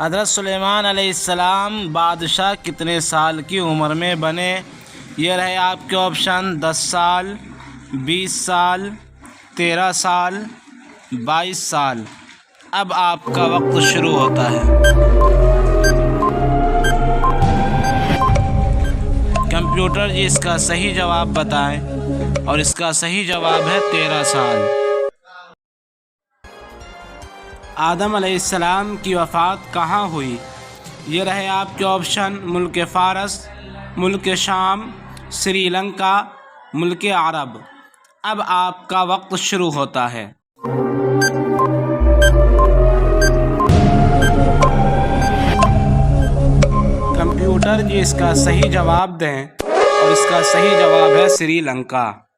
हज़रत सुलेमान अलैहिस्सलाम बादशाह कितने साल की उम्र में बने? ये रहे आपके ऑप्शन 10 साल, 20 साल, 13 साल, 22 साल। अब आपका वक्त शुरू होता है। कंप्यूटर जी इसका सही जवाब बताएं। और इसका सही जवाब है 13 साल। आदम अलैहिस्सलाम की वफ़ात कहाँ हुई? ये रहे आपके ऑप्शन मुल्क फ़ारस, मुल्क शाम, श्रीलंका, मुल्क अरब। अब आपका वक्त शुरू होता है। कंप्यूटर जी इसका सही जवाब दें। और इसका सही जवाब है श्रीलंका।